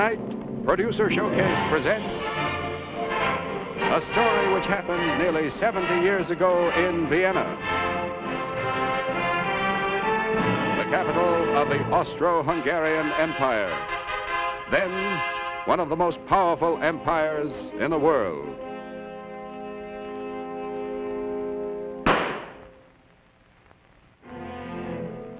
Tonight, Producer Showcase presents a story which happened nearly 70 years ago in Vienna, the capital of the Austro-Hungarian Empire, then one of the most powerful empires in the world.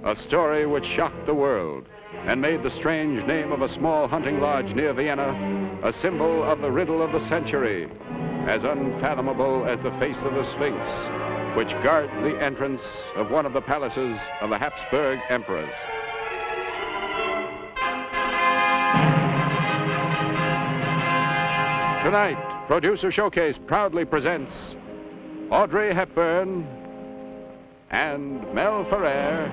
A story which shocked the world and made the strange name of a small hunting lodge near Vienna a symbol of the riddle of the century, as unfathomable as the face of the Sphinx, which guards the entrance of one of the palaces of the Habsburg emperors. Tonight, Producer Showcase proudly presents Audrey Hepburn and Mel Ferrer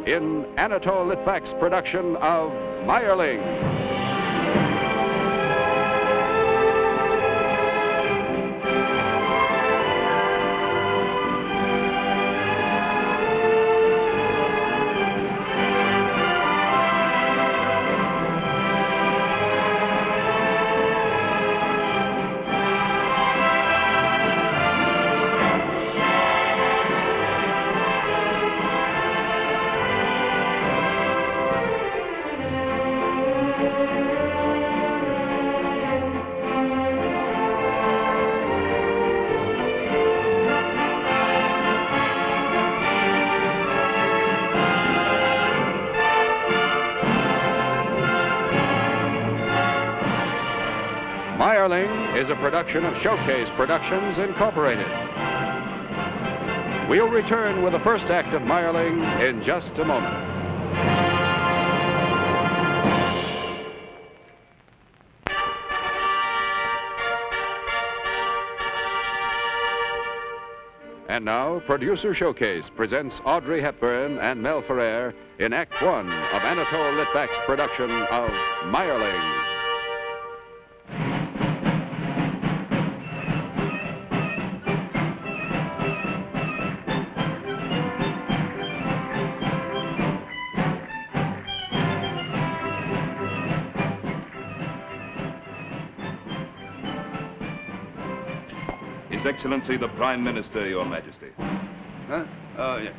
in Anatole Litvak's production of Mayerling. Mayerling is a production of Showcase Productions, Incorporated. We'll return with the first act of Mayerling in just a moment. And now, Producer Showcase presents Audrey Hepburn and Mel Ferrer in Act One of Anatole Litvak's production of Mayerling. His Excellency the Prime Minister, Your Majesty. Huh? Oh, yes.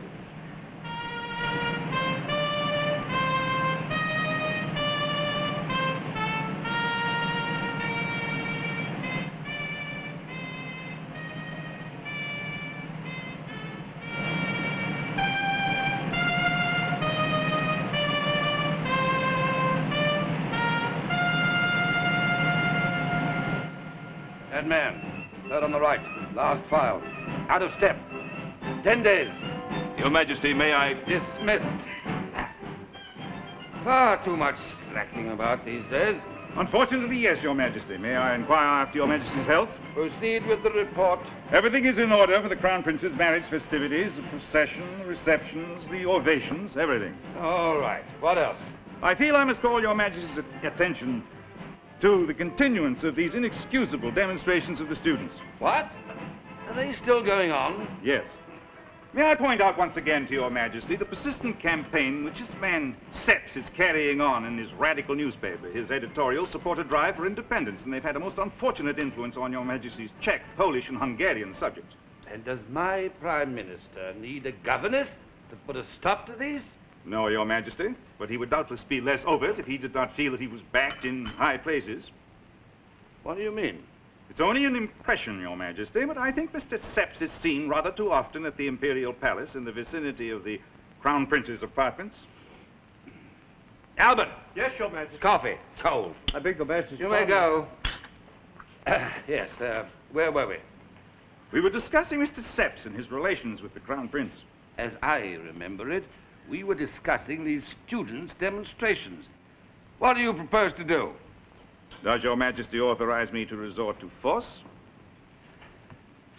That man. Third on the right. Last file. Out of step. 10 days. Your Majesty, may I... Dismissed. Far too much slacking about these days. Unfortunately, yes, Your Majesty. May I inquire after Your Majesty's health? Proceed with the report. Everything is in order for the Crown Prince's marriage festivities, the procession, the receptions, the ovations, everything. All right. What else? I feel I must call Your Majesty's attention to the continuance of these inexcusable demonstrations of the students. What? Are they still going on? Yes. May I point out once again to Your Majesty the persistent campaign which this man Seps is carrying on in his radical newspaper. His editorials support a drive for independence, and they've had a most unfortunate influence on Your Majesty's Czech, Polish, and Hungarian subjects. And does my Prime Minister need a governess to put a stop to these? No, Your Majesty, but he would doubtless be less overt if he did not feel that he was backed in high places. What do you mean? It's only an impression, Your Majesty, but I think Mr. Seps is seen rather too often at the Imperial Palace in the vicinity of the Crown Prince's apartments. Albert! Yes, Your Majesty. Coffee. Cold. I beg Your Majesty's You may pardon. go. Yes, where were we? We were discussing Mr. Seps and his relations with the Crown Prince. As I remember it, we were discussing these students' demonstrations. What do you propose to do? Does Your Majesty authorize me to resort to force?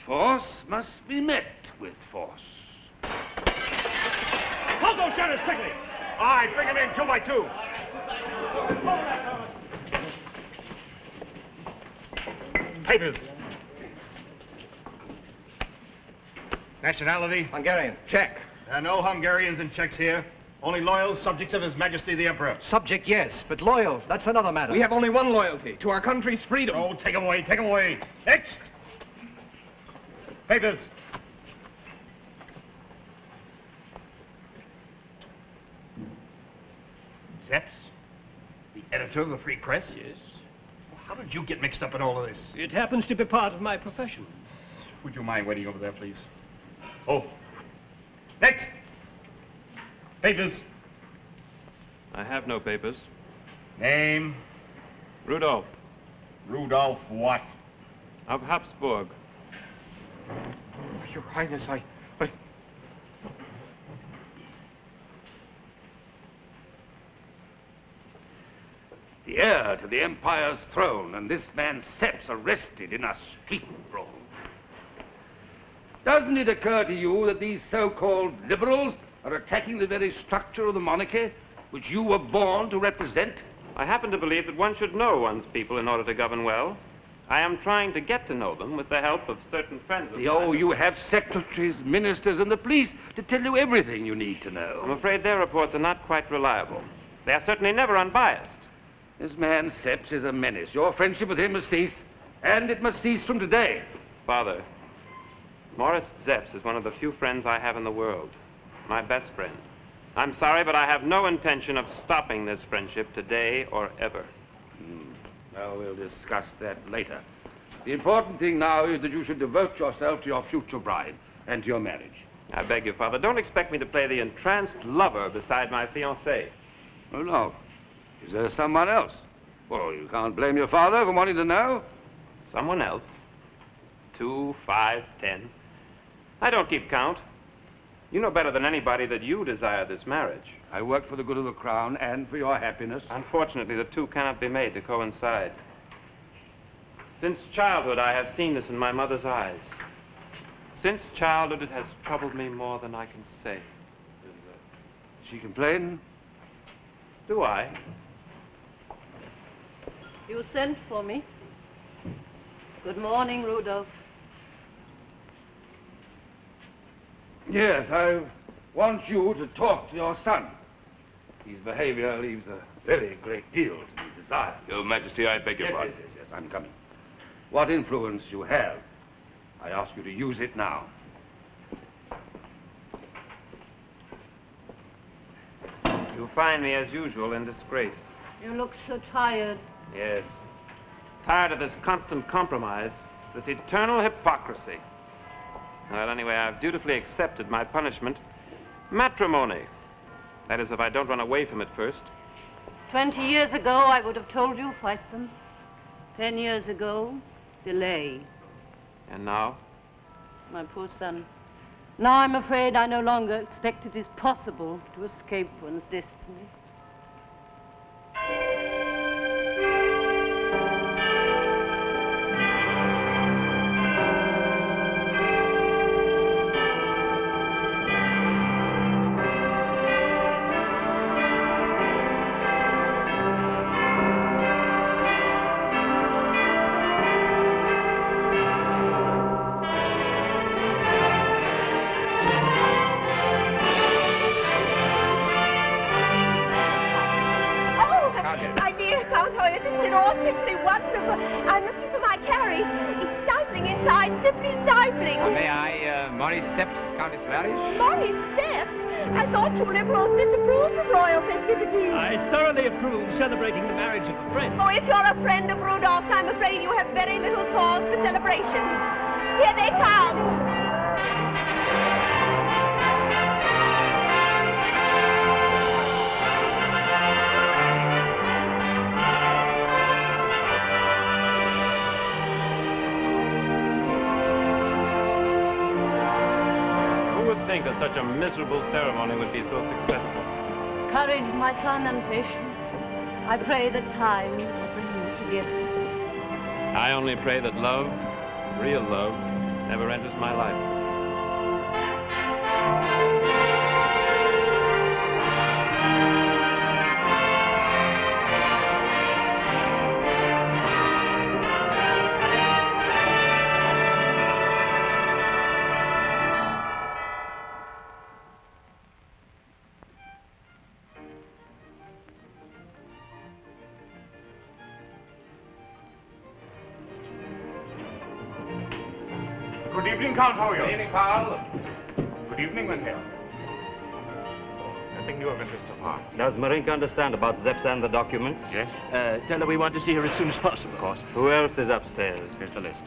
Force must be met with force. Hold those shutters quickly! Aye, bring him in, 2 by 2. Papers. Nationality? Hungarian. Czech. There are no Hungarians and Czechs here. Only loyal subjects of His Majesty the Emperor. Subject, yes, but loyal, that's another matter. We have only one loyalty, to our country's freedom. Oh, take 'em away, take 'em away. Next! Papers. Zeps? The editor of the Free Press? Yes. How did you get mixed up in all of this? It happens to be part of my profession. Would you mind waiting over there, please? Oh. Next! Papers. I have no papers. Name? Rudolf Rudolf what? of Habsburg. Your Highness, I... The heir to the Empire's throne, and this man Seps arrested in a street brawl. Doesn't it occur to you that these so-called liberals are attacking the very structure of the monarchy, which you were born to represent? I happen to believe that one should know one's people in order to govern well. I am trying to get to know them with the help of certain friends of Oh, mine. you have secretaries, ministers, and the police to tell you everything you need to know. I'm afraid their reports are not quite reliable. They are certainly never unbiased. This man Seps is a menace. Your friendship with him must cease, and it must cease from today. Father, Morris Zeps is one of the few friends I have in the world. My best friend. I'm sorry, but I have no intention of stopping this friendship today or ever. Well, we'll discuss that later. The important thing now is that you should devote yourself to your future bride and to your marriage. I beg you, Father, don't expect me to play the entranced lover beside my fiancée. Oh, no. Is there someone else? Well, you can't blame your father for wanting to know. Someone else? 2, 5, 10. I don't keep count. You know better than anybody that you desire this marriage. I work for the good of the crown and for your happiness. Unfortunately, the two cannot be made to coincide. Since childhood, I have seen this in my mother's eyes. Since childhood, it has troubled me more than I can say. She complain? Do I? You sent for me. Good morning, Rudolf. Yes, I want you to talk to your son. His behavior leaves a very great deal to be desired. Your Majesty, I beg your pardon. Yes, I'm coming. What influence you have, I ask you to use it now. You find me, as usual, in disgrace. You look so tired. Yes. Tired of this constant compromise, this eternal hypocrisy. Well, anyway, I've dutifully accepted my punishment. Matrimony. That is, if I don't run away from it first. 20 years ago, I would have told you, fight them. 10 years ago, delay. And now? My poor son. Now I'm afraid I no longer expect it is possible to escape one's destiny. Celebrating the marriage of a friend. Oh, if you're a friend of Rudolph's, I'm afraid you have very little cause for celebration. Here they come. Who would think that such a miserable ceremony would be so successful? Courage, my son, and patience. I pray that time will bring you together. I only pray that love, real love, never enters my life. Good evening, Count. How are you? Good evening, Karl. Good evening, Wendell. Nothing new of interest so far. Does Marinka understand about Zeps and the documents? Yes? Tell her we want to see her as soon as possible. Of course. Who else is upstairs? Here's the list.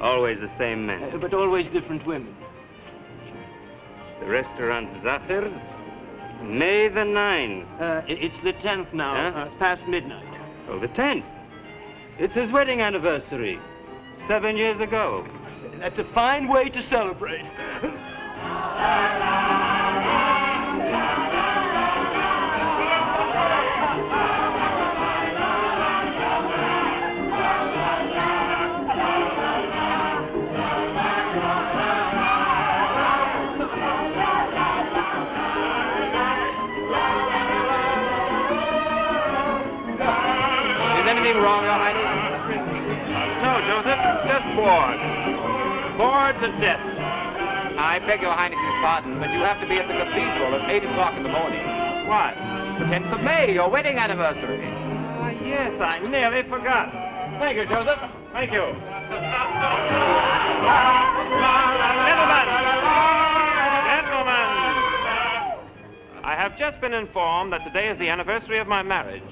Always the same men. But always different women. The restaurant Zafir's, May the 9th. It's the 10th now, Huh? past midnight. Oh, the 10th. It's his wedding anniversary. 7 years ago. That's a fine way to celebrate. Is anything wrong, Your Highness? No, Joseph. Just bored. Bored to death. I beg Your Highness's pardon, but you have to be at the cathedral at 8 o'clock in the morning. Why? The 10th of May, your wedding anniversary. Yes, I nearly forgot. Thank you, Joseph. Thank you. Gentlemen, I have just been informed that today is the anniversary of my marriage.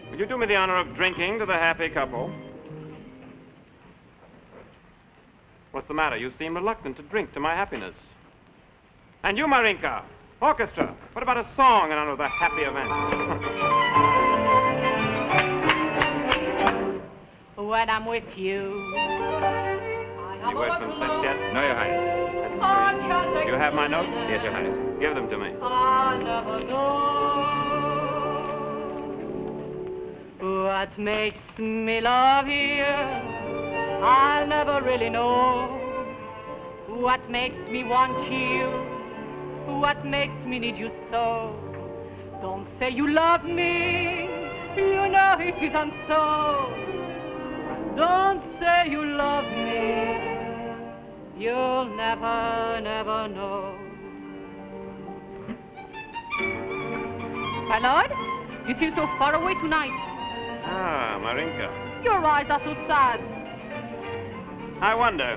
Will you do me the honor of drinking to the happy couple? What's the matter? You seem reluctant to drink to my happiness. And you, Marinka, orchestra, what about a song in honor of the happy event? When I'm with you. Any word from Zeps yet? No, Your Highness. That's strange. You have my notes? Yes, Your Highness. Give them to me. I'll never know what makes me love you. I'll never really know what makes me want you, what makes me need you so. Don't say you love me, you know it isn't so. Don't say you love me, you'll never, never know. My lord, you seem so far away tonight. Ah, Marinka. Your eyes are so sad. I wonder,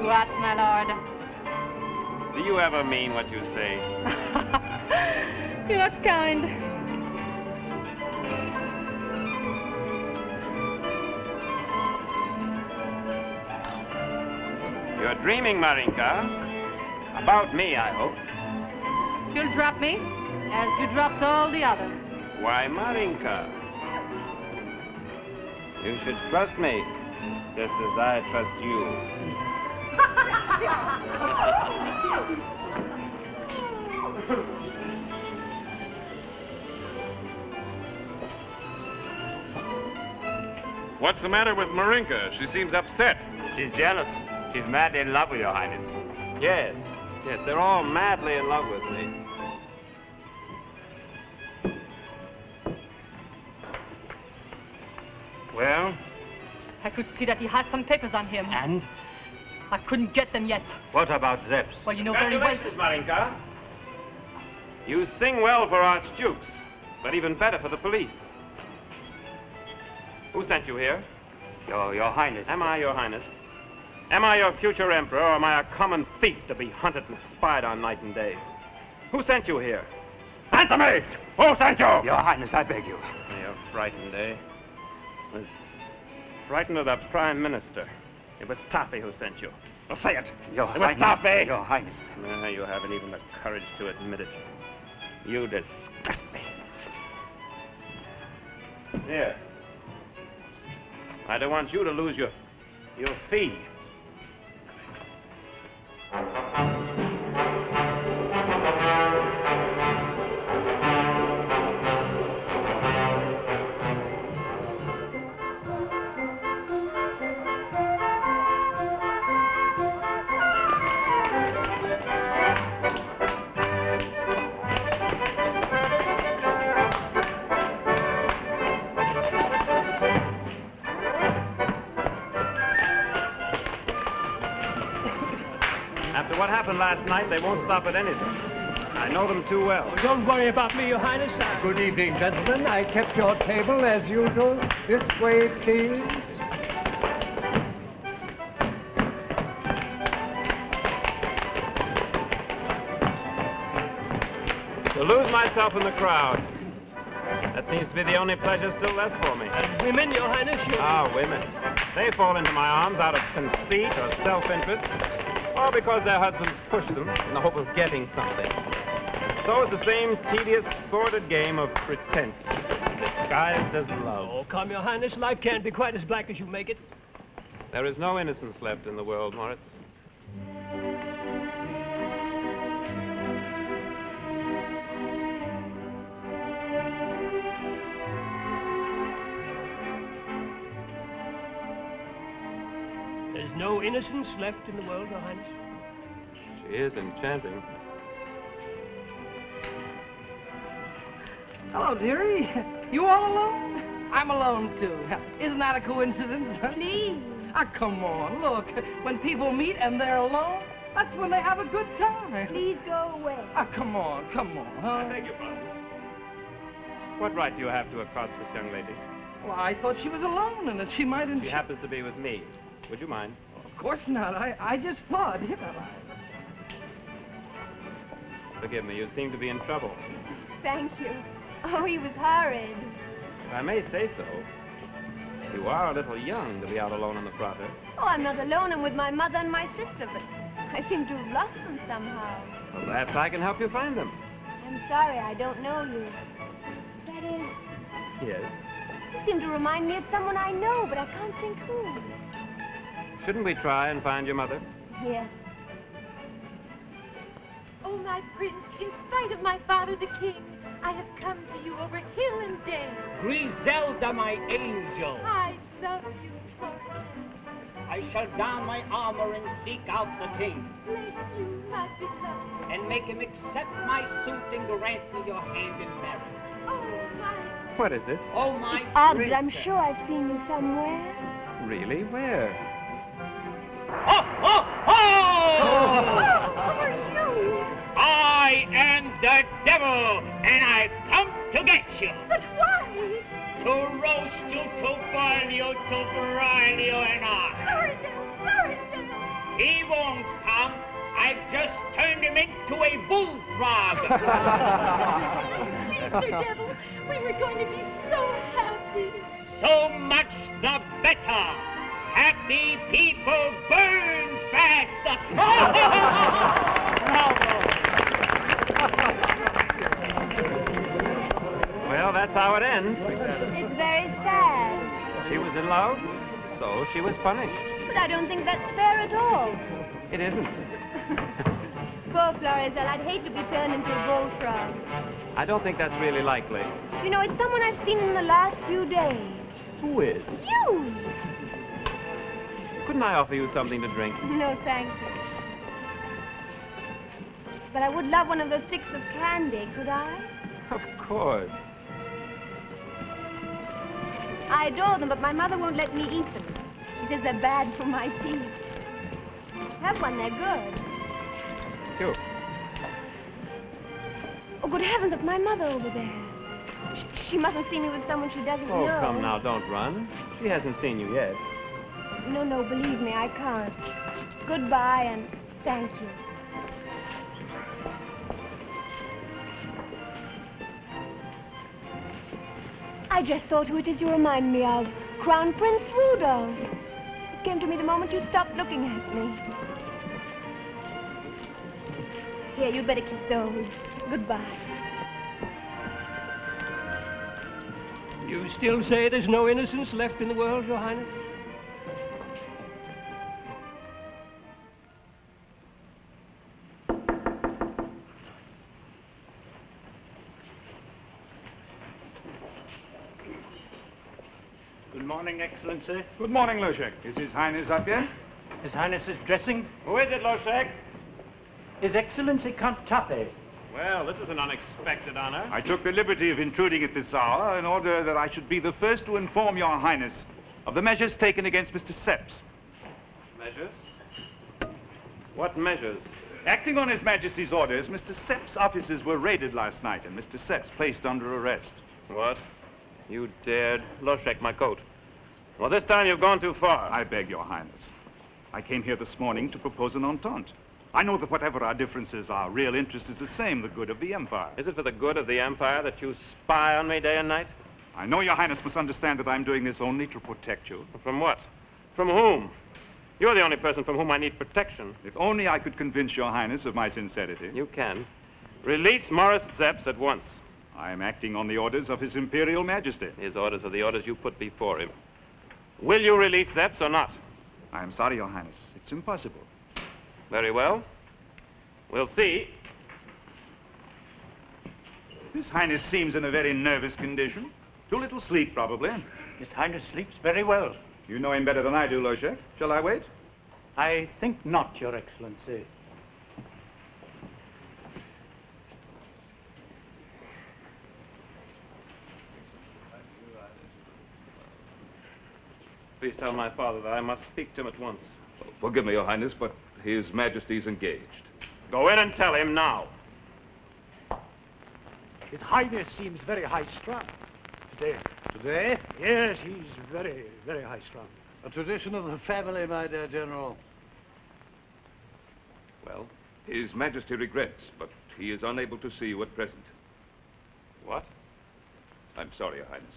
What, my lord? do you ever mean what you say? You're kind. You're dreaming, Marinka. About me, I hope. You'll drop me, as you dropped all the others. Why, Marinka? You should trust me, just as I trust you. What's the matter with Marinka? She seems upset. She's jealous. She's madly in love with Your Highness. Yes, yes, they're all madly in love with me. Well? I could see that he has some papers on him. And? I couldn't get them yet. What about Zeps? Well, you know very well. Congratulations, Marinka. You sing well for archdukes, but even better for the police. Who sent you here? Your Highness. Am I Your Highness? Am I your future emperor, or am I a common thief to be hunted and spied on night and day? Who sent you here? Answer me! Who sent you? Your Highness, I beg you. You're frightened, eh? Was frightened of the Prime Minister. It was Taffy who sent you. Well, say it. Your It was Highness. Taffy. Your Highness. No, you haven't even the courage to admit it. You disgust me. Here. I don't want you to lose your fee. After what happened last night, they won't stop at anything. I know them too well. Oh, don't worry about me, Your Highness. Good evening, gentlemen. I kept your table as usual. This way, please. To lose myself in the crowd. That seems to be the only pleasure still left for me. And women, Your Highness, you... Ah, women. They fall into my arms out of conceit or self-interest, or because their husbands push them in the hope of getting something. So it's the same tedious, sordid game of pretense, disguised as love. Oh, come, Your Highness. Life can't be quite as black as you make it. There is no innocence left in the world, Moritz. There's no innocence left in the world, Your Highness. She is enchanting. Hello, dearie. You all alone? I'm alone, too. Isn't that a coincidence? Please. Ah, come on. Look, when people meet and they're alone, that's when they have a good time. Please go away. Ah, come on, huh? I beg your pardon. What right do you have to accost this young lady? Well, I thought she was alone and that she might... She happens to be with me. Would you mind? Of course not. I just thought, Forgive me, you seem to be in trouble. Thank you. Oh, he was horrid. If I may say so, you are a little young to be out alone in the Prater. Oh, I'm not alone. I'm with my mother and my sister, but I seem to have lost them somehow. Well, perhaps I can help you find them. I'm sorry, I don't know you. That is, Yes? you seem to remind me of someone I know, but I can't think who. Shouldn't we try and find your mother? Yes. Oh, my prince, in spite of my father the king, I have come to you over hill and dale. Griselda, my angel. I love you, Fortune. I shall don my armor and seek out the king. Bless you, my beloved. And make him accept my suit and grant me your hand in marriage. Oh, my... What is it? Oh, my Audrey, princess. I'm sure I've seen you somewhere. Really? Where? Ho, ho, ho! Oh, who are you? I am the devil, and I've come to get you. But why? To roast you, to boil you, to broil you, and I. Florizel! He won't come. I've just turned him into a bullfrog. Mr. Devil, we were going to be so happy. So much the better. Happy people burn fast. Well, that's how it ends. It's very sad. She was in love, so she was punished. But I don't think that's fair at all. It isn't. Poor Florizel, I'd hate to be turned into a bullfrog. I don't think that's really likely. You know, it's someone I've seen in the last few days. Who is? You! Couldn't I offer you something to drink? No, thank you. But I would love one of those sticks of candy, could I? Of course. I adore them, but my mother won't let me eat them. She says they're bad for my teeth. Have one, they're good. You. Oh, good heavens, it's my mother over there. She mustn't see me with someone she doesn't Oh, know. come now, don't run. She hasn't seen you yet. No, believe me, I can't. Goodbye, and thank you. I just thought who it is you remind me of. Crown Prince Rudolf. It came to me the moment you stopped looking at me. Here, you'd better keep those. Goodbye. You still say there's no innocence left in the world, Your Highness? Good morning, Excellency. Good morning, Loshek. Is His Highness up yet? His Highness is dressing. Who is it, Loshek? His Excellency Count Tappe. Well, this is an unexpected honor. I took the liberty of intruding at this hour in order that I should be the first to inform Your Highness of the measures taken against Mr. Seps. Measures? What measures? Acting on His Majesty's orders, Mr. Seps' offices were raided last night and Mr. Seps placed under arrest. What? You dared? Loshek, my coat. Well, this time you've gone too far. I beg Your Highness. I came here this morning to propose an entente. I know that whatever our differences, our real interest is the same, the good of the Empire. Is it for the good of the Empire that you spy on me day and night? I know Your Highness must understand that I'm doing this only to protect you. From what? From whom? You're the only person from whom I need protection. If only I could convince Your Highness of my sincerity. You can. Release Morris Zepps at once. I am acting on the orders of His Imperial Majesty. His orders are the orders you put before him. Will you release Zepps or not? I am sorry, Your Highness. It's impossible. Very well. We'll see. His Highness seems in a very nervous condition. Too little sleep, probably. His Highness sleeps very well. You know him better than I do, Loshek. Shall I wait? I think not, Your Excellency. Please tell my father that I must speak to him at once. Forgive me, Your Highness, but His Majesty's engaged. Go in and tell him now. His Highness seems very high-strung today. Today? Yes, he's very, very high-strung. A tradition of the family, my dear General. Well, His Majesty regrets, but he is unable to see you at present. What? I'm sorry, Your Highness,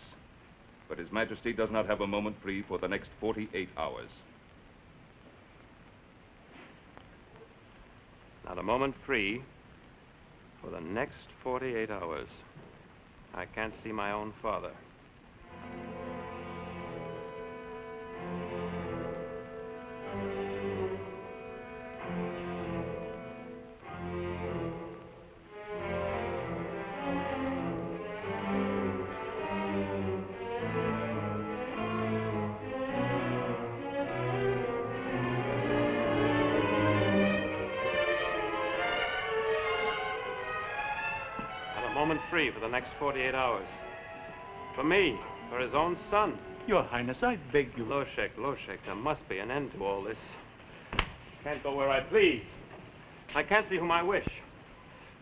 but His Majesty does not have a moment free for the next 48 hours. Not a moment free for the next 48 hours. I can't see my own father. Free for the next 48 hours. For me, for his own son. Your Highness, I beg you. Loshek, there must be an end to all this. Can't go where I please. I can't see whom I wish.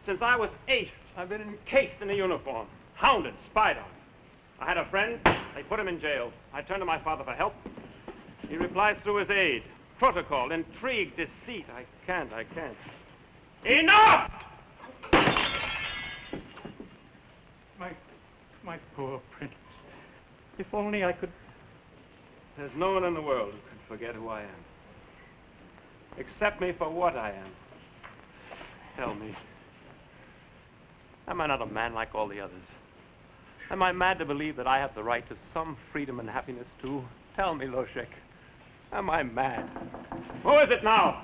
Since I was 8, I've been encased in a uniform, hounded, spied on. I had a friend, they put him in jail. I turned to my father for help. He replies through his aide. Protocol, intrigue, deceit. I can't. Enough! My poor prince. If only I could... There's no one in the world who could forget who I am. Accept me for what I am. Tell me. Am I not a man like all the others? Am I mad to believe that I have the right to some freedom and happiness too? Tell me, Loshek. Am I mad? Who is it now?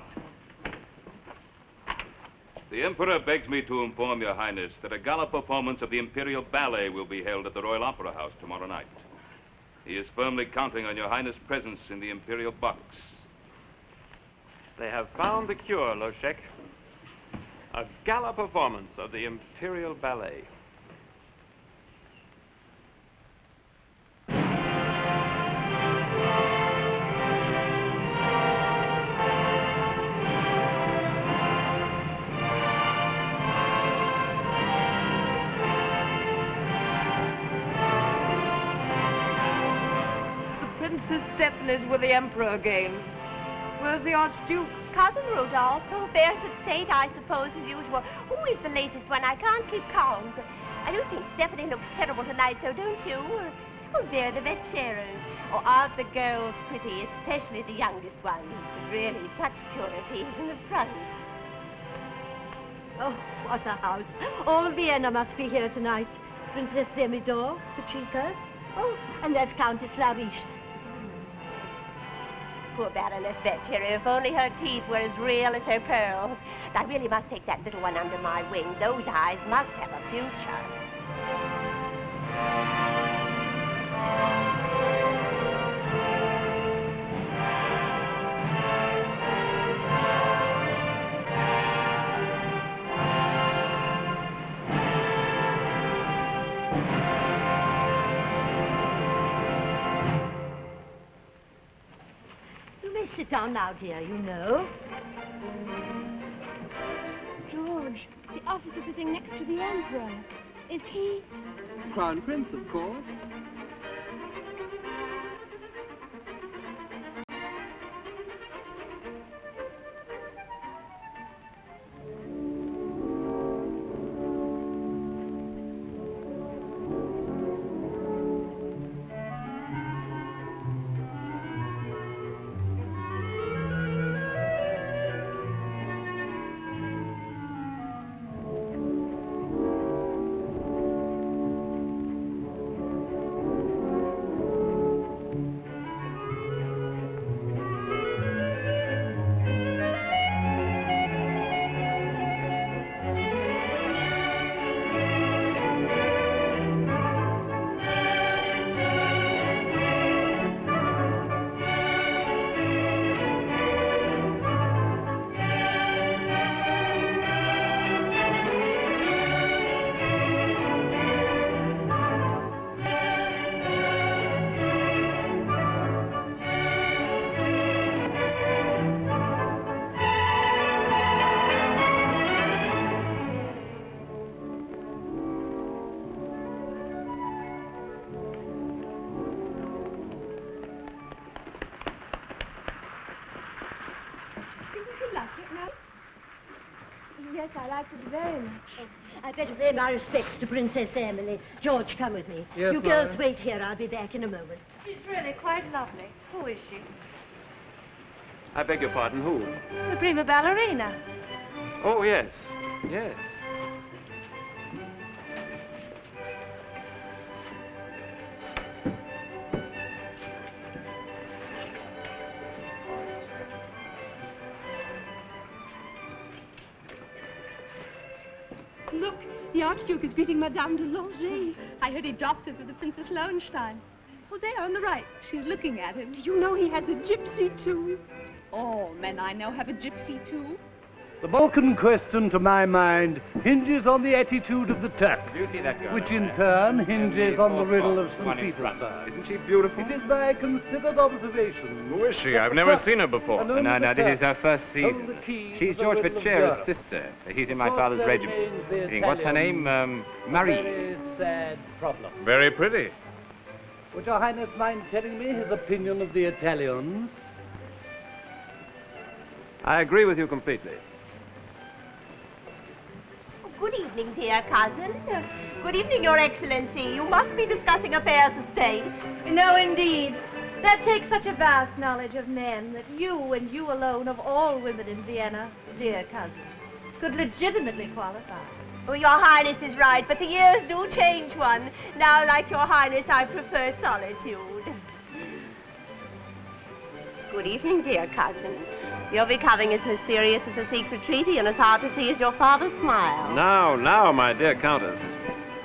The Emperor begs me to inform Your Highness that a gala performance of the Imperial Ballet will be held at the Royal Opera House tomorrow night. He is firmly counting on Your Highness' presence in the Imperial box. They have found the cure, Loshek. A gala performance of the Imperial Ballet. Is with the Emperor again. Where's the Archduke? Cousin Rudolf. Oh, affairs of state, I suppose, as usual. Who is the latest one? I can't keep count. I do think Stephanie looks terrible tonight, though, don't you? Oh, they're the Vetseras. Oh, aren't the girls pretty, especially the youngest one? But really, such purity is in the front. Oh, what a house. All Vienna must be here tonight. Princess Demidor, the Chica. Oh, and there's Countess Lavish. Poor Baroness Vetsera, if only her teeth were as real as her pearls. I really must take that little one under my wing. Those eyes must have a future. Sit down now, dear, you know. George, the officer sitting next to the Emperor. Is he? Crown Prince, of course. Yes, I liked it very much. I'd better pay my respects to Princess Emily. George, come with me. Yes, you girls Mother. wait here. I'll be back in a moment. She's really quite lovely. Who is she? I beg your pardon, who? The prima ballerina. Oh, yes. Yes. Look, the Archduke is greeting Madame de Langeais. I heard he dropped her for the Princess Lowenstein. Oh, there on the right. She's looking at him. Do you know he has a gypsy, too? All men I know have a gypsy, too. The Balkan question, to my mind, hinges on the attitude of the Turks, Do you see that girl? which in turn hinges on the riddle of St. Petersburg. Isn't she beautiful? It is my considered observation. Who is she? that I've the never Turks seen her before. and only No, the this is Turks her first hold season. the key She's to the George riddle of Vetsera's Europe. sister. He's in my Of course, father's there regiment. remains the What's her name? Italians. Marie. A very sad problem. Very pretty. Would your Highness mind telling me his opinion of the Italians? I agree with you completely. Good evening, dear cousin. Good evening, Your Excellency. You must be discussing affairs of state. No, indeed. That takes such a vast knowledge of men that you and you alone of all women in Vienna, dear cousin, could legitimately qualify. Oh, Your Highness is right, but the years do change one. Now, like Your Highness, I prefer solitude. Good evening, dear cousin. You're becoming as mysterious as a secret treaty and as hard to see as your father's smile. Now, my dear Countess.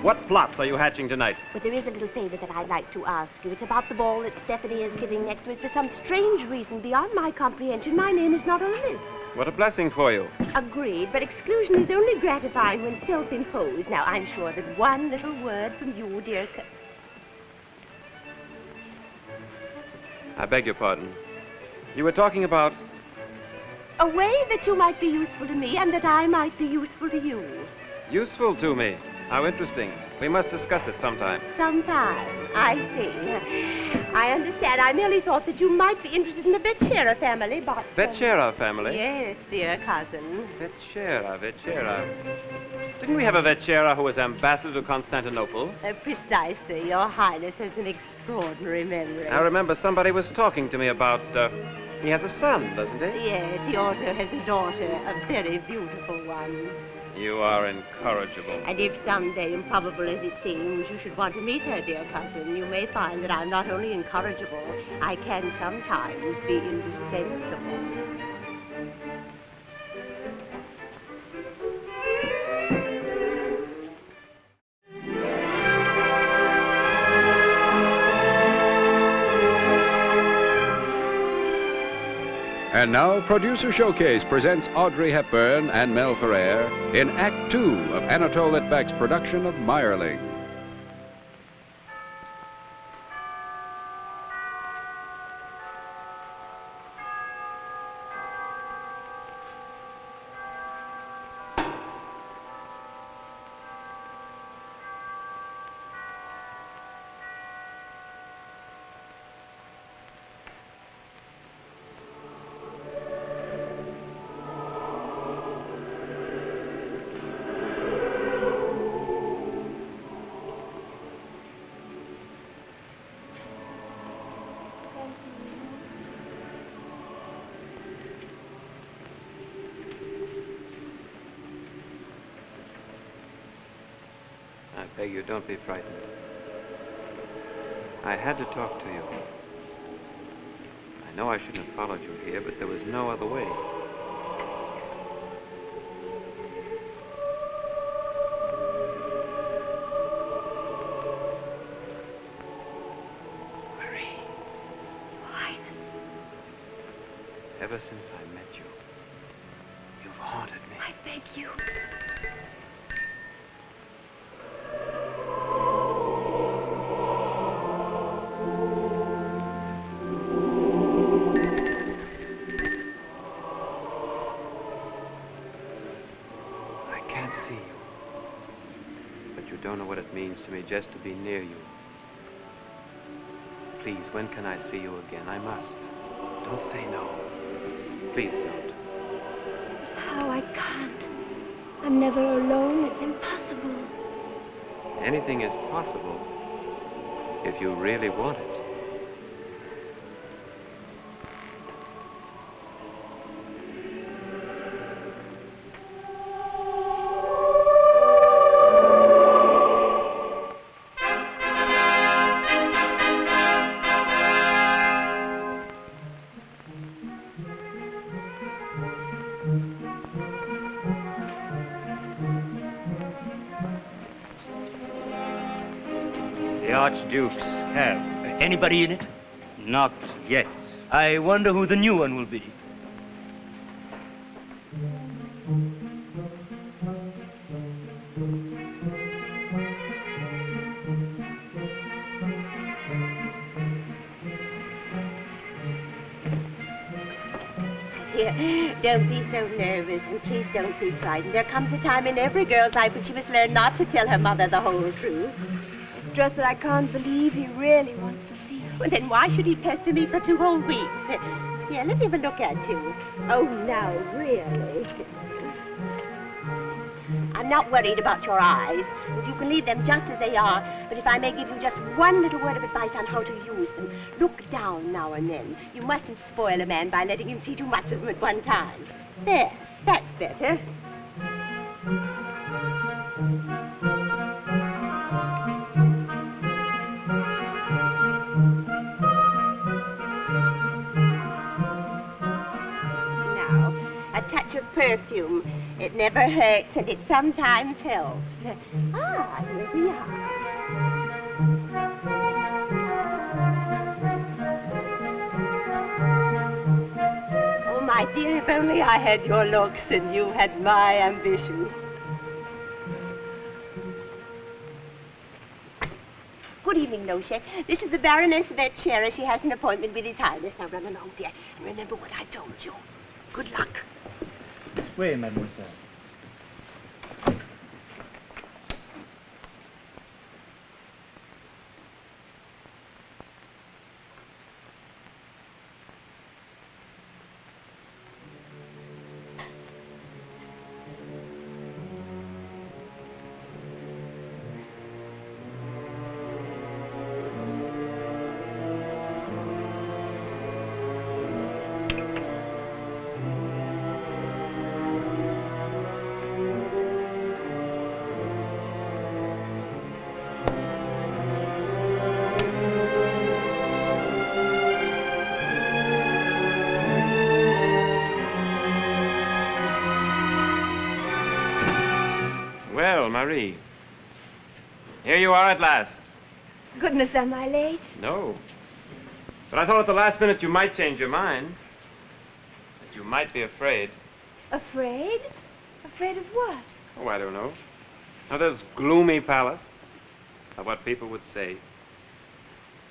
What plots are you hatching tonight? But there is a little favor that I'd like to ask you. It's about the ball that Stephanie is giving next week. For some strange reason beyond my comprehension, my name is not on the list. What a blessing for you. Agreed, but exclusion is only gratifying when self-imposed. Now, I'm sure that one little word from you, dear... I beg your pardon. You were talking about... A way that you might be useful to me and that I might be useful to you. Useful to me. How interesting. We must discuss it sometime. Sometime. I see. I understand. I merely thought that you might be interested in the Vetsera family, but... Vetsera family? Yes, dear cousin. Vetsera. Didn't we have a Vetsera who was ambassador to Constantinople? Precisely. Your Highness has an extraordinary memory. I remember somebody was talking to me about... he has a son, doesn't he? Yes, he also has a daughter, a very beautiful one. You are incorrigible. And if someday, improbable as it seems, you should want to meet her, dear cousin, you may find that I'm not only incorrigible, I can sometimes be indispensable. And now, Producer Showcase presents Audrey Hepburn and Mel Ferrer in Act Two of Anatole Litvak's production of Mayerling. I beg you, don't be frightened. I had to talk to you. I know I shouldn't have followed you here, but there was no other way. Marie. Highness. Ever since I met you, you've haunted me. I beg you. Don't know what it means to me just to be near you. Please, when can I see you again? I must. Don't say no. Please don't. How I can't. I'm never alone. It's impossible. Anything is possible if you really want it. The Archdukes have. Anybody in it? Not yet. I wonder who the new one will be. Here, don't be so nervous, and please don't be frightened. There comes a time in every girl's life when she must learn not to tell her mother the whole truth. It's just that I can't believe he really wants to see her. Well, then why should he pester me for 2 whole weeks? Here, let me have a look at you. Oh, now, really. I'm not worried about your eyes. You can leave them just as they are. But if I may give you just one little word of advice on how to use them, look down now and then. You mustn't spoil a man by letting him see too much of them at one time. There, that's better. Touch of perfume. It never hurts, and it sometimes helps. Ah, here we are. Oh, my dear, if only I had your looks and you had my ambition. Good evening, Nosha. This is the Baroness Vetsera. She has an appointment with His Highness. Now run along, dear, and remember what I told you. Good luck. This way, mademoiselle. Marie. Here you are at last. Goodness, am I late? No. But I thought at the last minute you might change your mind. That you might be afraid. Afraid? Afraid of what? Oh, I don't know. Of this gloomy palace. Of what people would say.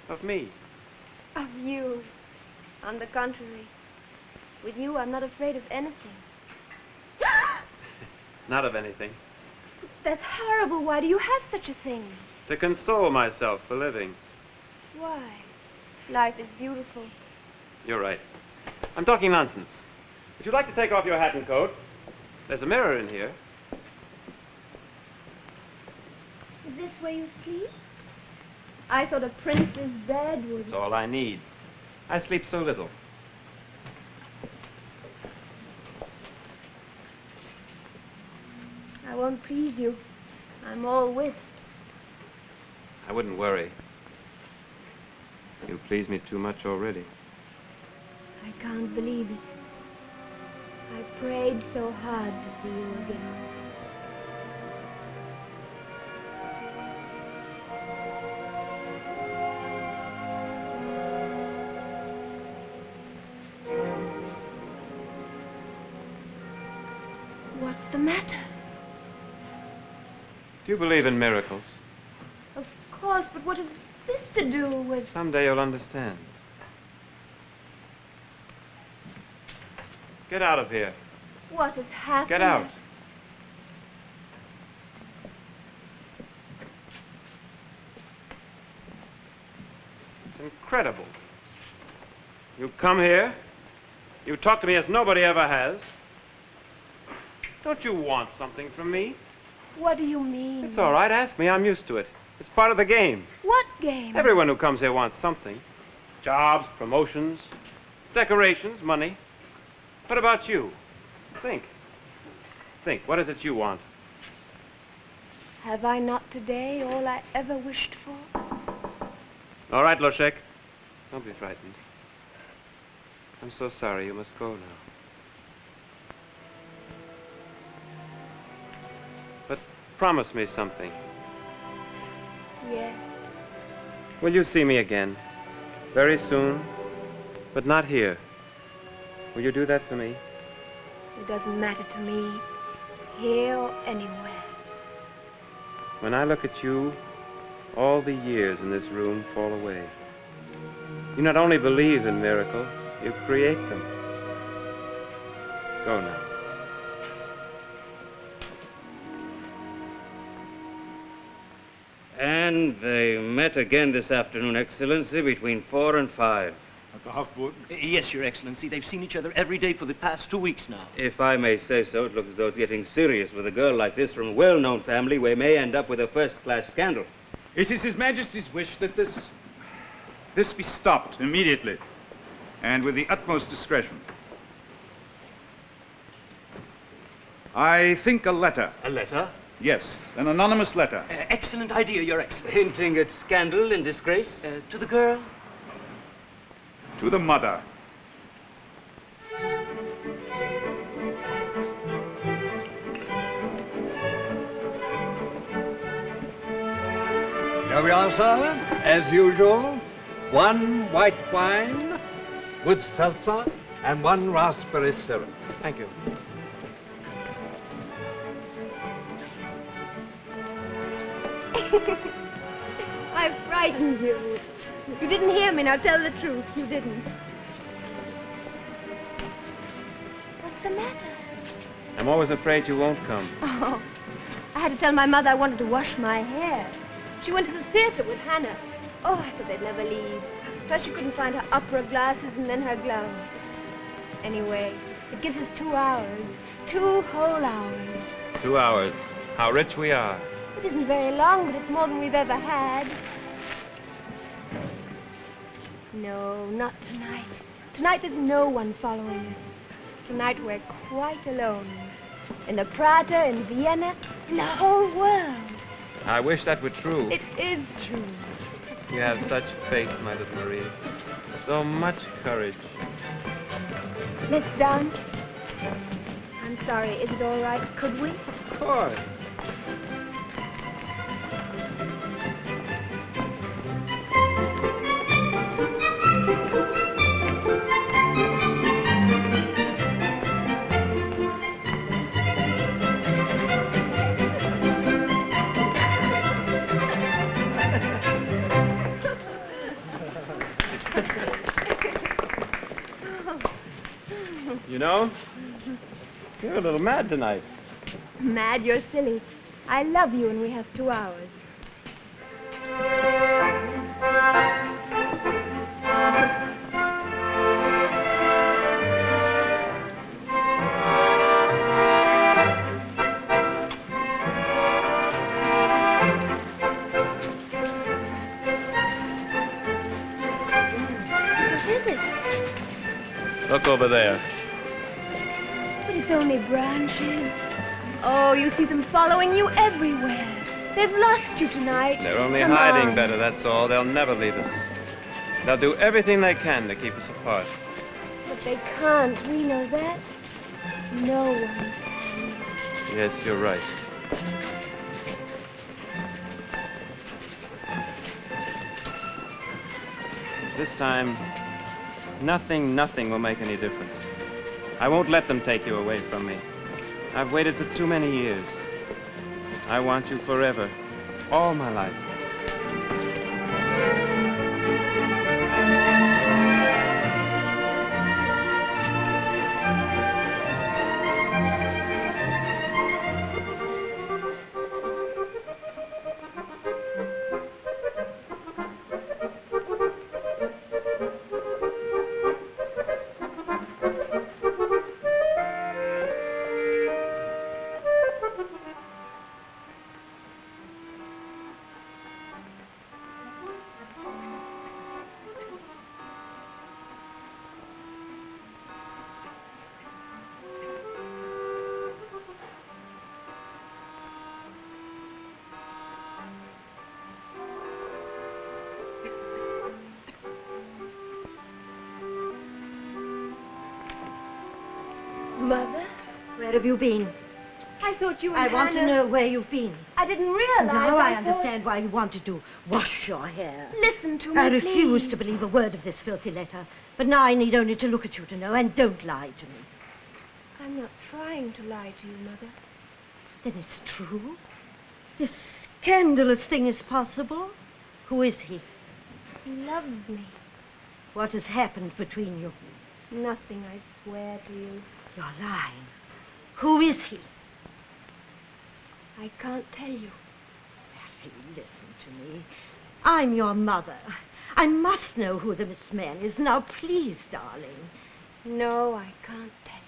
Of me. Of you. On the contrary. With you, I'm not afraid of anything. Not of anything. That's horrible. Why do you have such a thing? To console myself for living. Why? Life is beautiful. You're right. I'm talking nonsense. Would you like to take off your hat and coat? There's a mirror in here. Is this where you sleep? I thought a prince's bed was... That's all I need. I sleep so little. I won't please you. I'm all wisps. I wouldn't worry. You please me too much already. I can't believe it. I prayed so hard to see you again. What's the matter? Do you believe in miracles? Of course, but what has this to do with... Someday you'll understand. Get out of here. What has happened? Get out. It's incredible. You come here, you talk to me as nobody ever has, Don't you want something from me? What do you mean? It's all right. Ask me. I'm used to it. It's part of the game. What game? Everyone who comes here wants something. Jobs, promotions, decorations, money. What about you? Think. Think. What is it you want? Have I not today all I ever wished for? All right, Loshek. Don't be frightened. I'm so sorry. You must go now. But promise me something. Yes. Will you see me again? Very soon, but not here. Will you do that for me? It doesn't matter to me, here or anywhere. When I look at you, all the years in this room fall away. You not only believe in miracles, you create them. Go now. And they met again this afternoon, Excellency, between 4 and 5. At the Hofburg? Yes, Your Excellency. They've seen each other every day for the past 2 weeks now. If I may say so, it looks as though it's getting serious with a girl like this from a well-known family. We may end up with a first-class scandal. It is His Majesty's wish that this be stopped immediately, and with the utmost discretion. I think a letter. A letter? Yes, an anonymous letter. Excellent idea, Your Excellency. Hinting at scandal and disgrace? To the girl? To the mother. Here we are, sir. As usual, 1 white wine with seltzer and 1 raspberry syrup. Thank you. I frightened you. You didn't hear me. Now tell the truth. You didn't. What's the matter? I'm always afraid you won't come. Oh, I had to tell my mother I wanted to wash my hair. She went to the theater with Hannah. Oh, I thought they'd never leave. First she couldn't find her opera glasses and then her gloves. Anyway, it gives us 2 hours. 2 whole hours. 2 hours. How rich we are. It isn't very long, but it's more than we've ever had. No, not tonight. Tonight there's no one following us. Tonight we're quite alone. In the Prater, in Vienna, in the whole world. I wish that were true. It is true. You have such faith, my little Marie. So much courage. Let's dance. I'm sorry, is it all right? Could we? Of course. You know, you're a little mad tonight. Mad? You're silly. I love you and we have 2 hours. What is it? Look over there. But it's only branches. Oh, you see them following you everywhere. They've lost you tonight. They're only Come hiding on. better, that's all. They'll never leave us. They'll do everything they can to keep us apart. But they can't. We know that. No one can. Yes, you're right. This time, nothing will make any difference. I won't let them take you away from me. I've waited for too many years. I want you forever, all my life. Where have you been? I thought you and I want to Hannah- know where you've been. I didn't realize. Now I thought- understand why you wanted to wash your hair. Listen to me, I refuse please. to believe a word of this filthy letter. But now I need only to look at you to know, and don't lie to me. I'm not trying to lie to you, Mother. Then it's true? This scandalous thing is possible? Who is he? He loves me. What has happened between you? Nothing, I swear to you. You're lying. Who is he? I can't tell you. Mary, listen to me. I'm your mother. I must know who this man is. Now, please, darling. No, I can't tell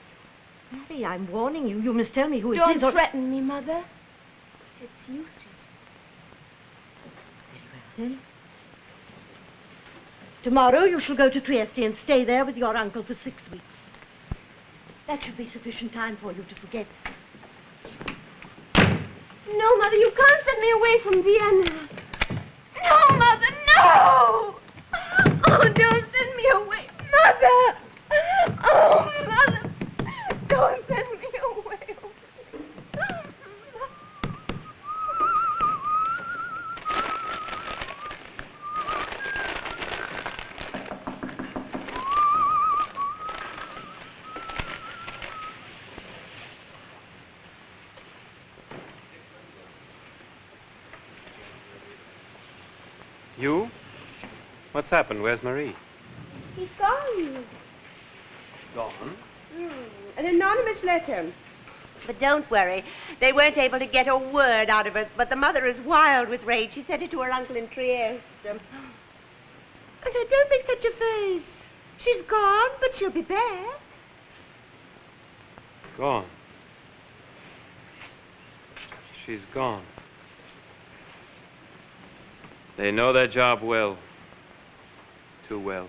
you. Mary, I'm warning you. You must tell me who it is. Don't threaten me, Mother. It's useless. Very well, then. Tomorrow you shall go to Trieste and stay there with your uncle for 6 weeks. That should be sufficient time for you to forget. No, Mother, you can't send me away from Vienna. No, Mother, no! Oh, don't send me away. Mother! Oh, Mother! Don't send me away. You? What's happened? Where's Marie? She's gone. Gone? An anonymous letter. But don't worry. They weren't able to get a word out of it, but the mother is wild with rage. She sent it to her uncle in Trieste. And don't make such a face. She's gone, but she'll be back. Gone. She's gone. They know their job well. Too well.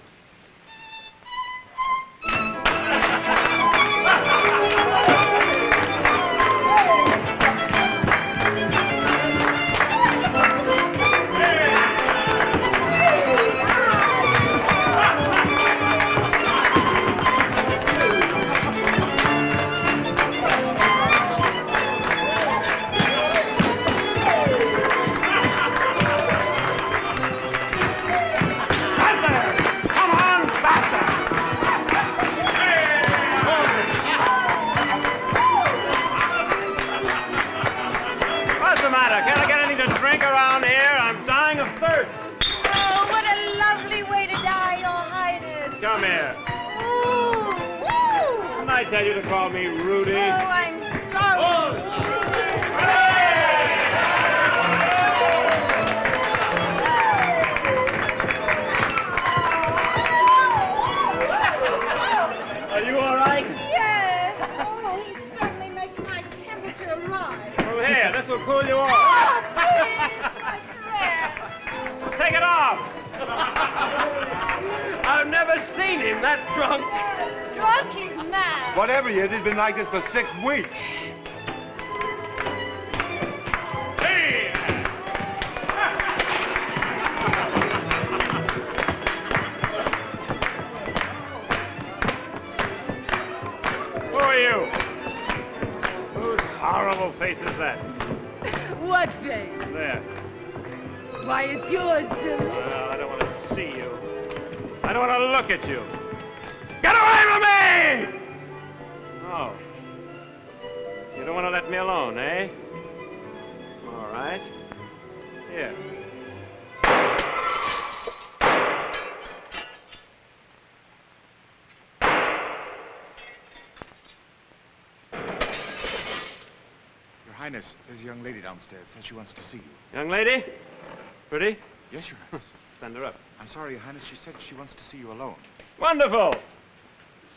Tell you to call me Rudy. Oh, I'm sorry. Are you all right? Yes. Oh, he certainly makes my temperature rise. Well, here, this will cool you off. Oh, please, I swear. Take it off. I've never seen him that drunk. Drunk, he's mad. Whatever he is, he's been like this for 6 weeks. Who are you? Whose horrible face is that? What face? There. Why, it's yours, silly. Well, I don't want to see you. I don't want to look at you. Get away from me! Oh. You don't want to let me alone, eh? All right. Here. Your Highness, there's a young lady downstairs. Says she wants to see you. Young lady? Pretty? Yes, Your Highness. Send her up. I'm sorry, Your Highness. She said she wants to see you alone. Wonderful.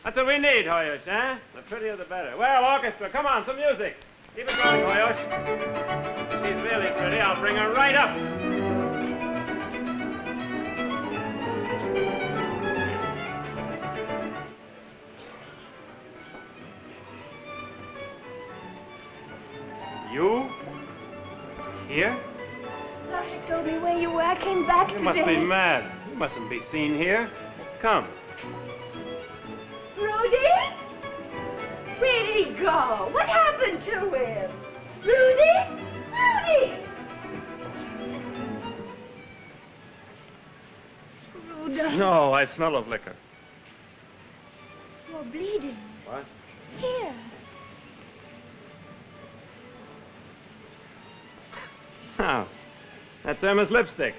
That's what we need, Hoyos, eh? The prettier the better. Well, orchestra, come on, some music. Keep it going, Hoyos. If she's really pretty, I'll bring her right up. You? Here? She told me where you were. I came back You today. must be mad. You mustn't be seen here. Come. Rudy? Where did he go? What happened to him? Rudy? Rudy! Rudolph. No, I smell of liquor. You're bleeding. What? Here. Oh, that's Irma's lipstick.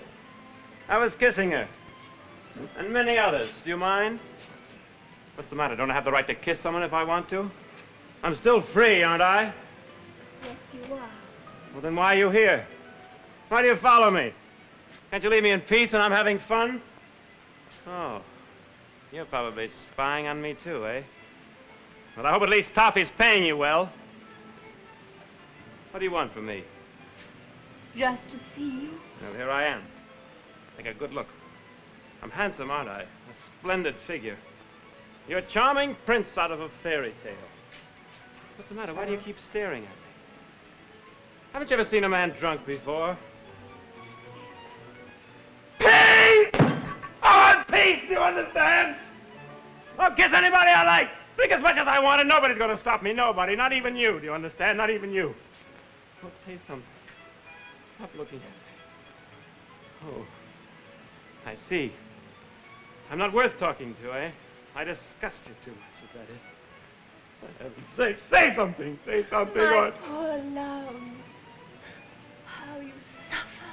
I was kissing her. And many others. Do you mind? What's the matter? Don't I have the right to kiss someone if I want to? I'm still free, aren't I? Yes, you are. Well, then why are you here? Why do you follow me? Can't you leave me in peace when I'm having fun? Oh, you're probably spying on me too, eh? Well, I hope at least Toffee's paying you well. What do you want from me? Just to see you. Well, here I am. Take a good look. I'm handsome, aren't I? A splendid figure. You're a charming prince out of a fairy tale. What's the matter? Why do you keep staring at me? Haven't you ever seen a man drunk before? Peace! I want peace, do you understand? I'll kiss anybody I like. Drink as much as I want, and nobody's going to stop me. Nobody. Not even you, do you understand? Not even you. I'll say something. Stop looking at me. Oh, I see. I'm not worth talking to, eh? I disgust you too much, is that it? For heaven's sake, say something! Say something! My poor love. How you suffer.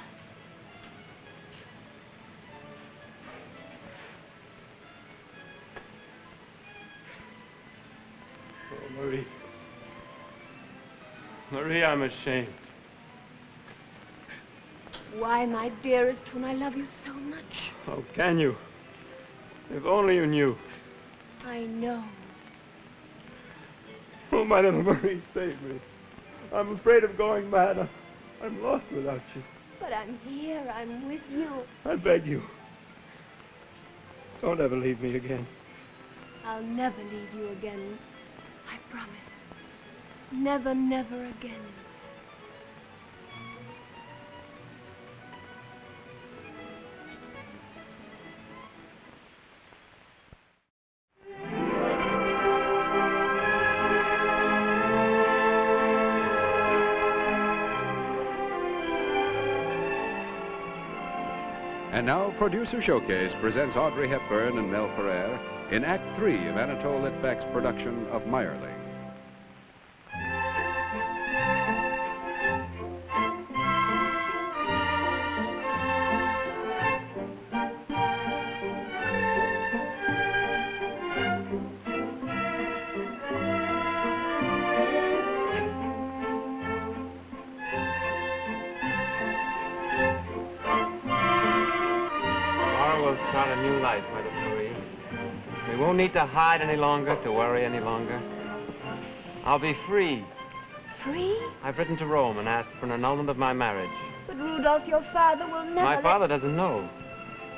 Oh, Marie. Marie, I'm ashamed. Why, my dearest, when I love you so much? How can you? If only you knew. I know. Oh, my little Marie, save me. I'm afraid of going mad. I'm lost without you. But I'm here. I'm with you. I beg you. Don't ever leave me again. I'll never leave you again. I promise. Never, never again. And now, Producer Showcase presents Audrey Hepburn and Mel Ferrer in Act 3 of Anatole Litvak's production of Mayerling. Start a new life, my little Marie. We won't need to hide any longer, to worry any longer. I'll be free. Free? I've written to Rome and asked for an annulment of my marriage. But Rudolph, your father will never... My father doesn't know,